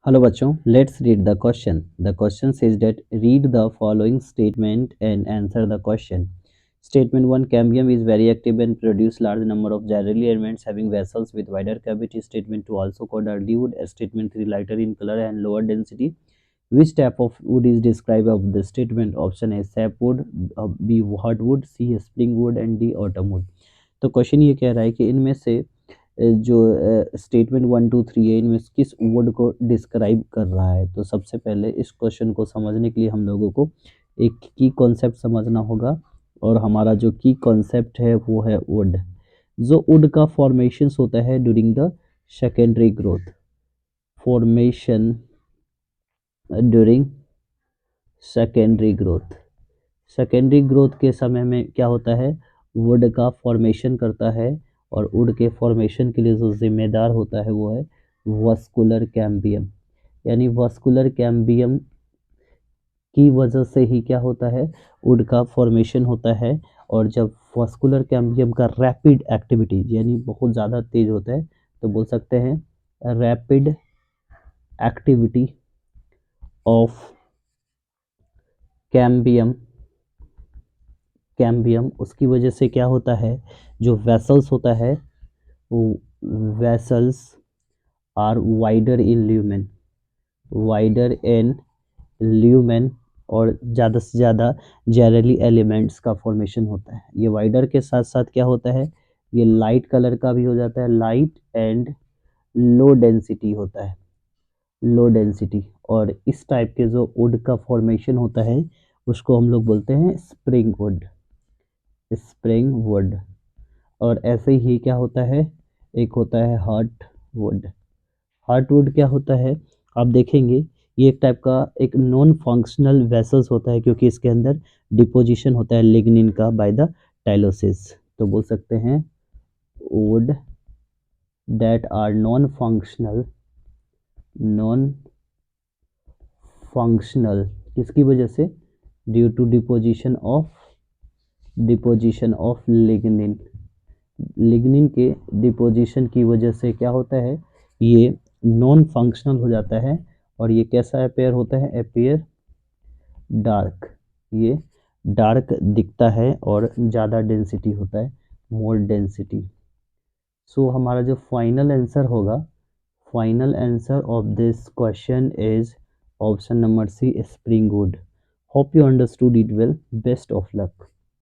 Hello बच्चों, let's read the question. The question says that read the following statement and answer the question. Statement 1, cambium is very active and produce large number of gyral elements having vessels with wider cavity. Statement 2, also called early wood. Statement 3, lighter in color and lower density. Which type of wood is described of the statement? Option A sapwood, B hardwood, C spring wood and D autumn wood। तो question ये कह रहा है कि इनमें से जो statement 1 2 3 है इनमें किस वर्ड को डिस्क्राइब कर रहा है। तो सबसे पहले इस क्वेश्चन को समझने के लिए हम लोगों को एक की कॉन्सेप्ट समझना होगा, और हमारा जो की कॉन्सेप्ट है वो है वुड। जो वुड का फॉर्मेशन होता है during the secondary growth, formation during secondary growth. Secondary growth के समय में क्या होता है, वुड का फॉर्मेशन करता है, और वुड के फॉर्मेशन के लिए जो जिम्मेदार होता है वो है वस्कुलर कैम्बियम। यानी वस्कुलर कैम्बियम की वजह से ही क्या होता है, वुड का फॉर्मेशन होता है। और जब वस्कुलर कैम्बियम का रैपिड एक्टिविटी यानी बहुत ज़्यादा तेज होता है तो बोल सकते हैं रैपिड एक्टिविटी ऑफ कैम्बियम। उसकी वजह से क्या होता है, जो वेसल्स होता है वो vessels are wider in lumen, और ज़्यादा से ज़्यादा जेरली एलिमेंट्स का फॉर्मेशन होता है। ये वाइडर के साथ साथ क्या होता है, ये लाइट कलर का भी हो जाता है, लाइट एंड लो डेंसिटी होता है, लो डेंसिटी। और इस टाइप के जो वुड का फॉर्मेशन होता है उसको हम लोग बोलते हैं स्प्रिंग वुड। और ऐसे ही क्या होता है, एक होता है हार्टवुड। हार्टवुड क्या होता है, आप देखेंगे ये एक टाइप का एक नॉन फंक्शनल वेसल्स होता है, क्योंकि इसके अंदर डिपोजिशन होता है लिग्निन का बाय द टाइलोसिस। तो बोल सकते हैं wood that are non functional किसकी वजह से, due to deposition of lignin के डिपोजिशन की वजह से क्या होता है, ये नॉन फंक्शनल हो जाता है। और ये कैसा अपेयर होता है, अपेयर डार्क, ये डार्क दिखता है और ज़्यादा डेंसिटी होता है, मोर डेंसिटी। सो हमारा जो फाइनल आंसर होगा, final answer of this question is option number C spring wood. Hope you understood it well, best of luck.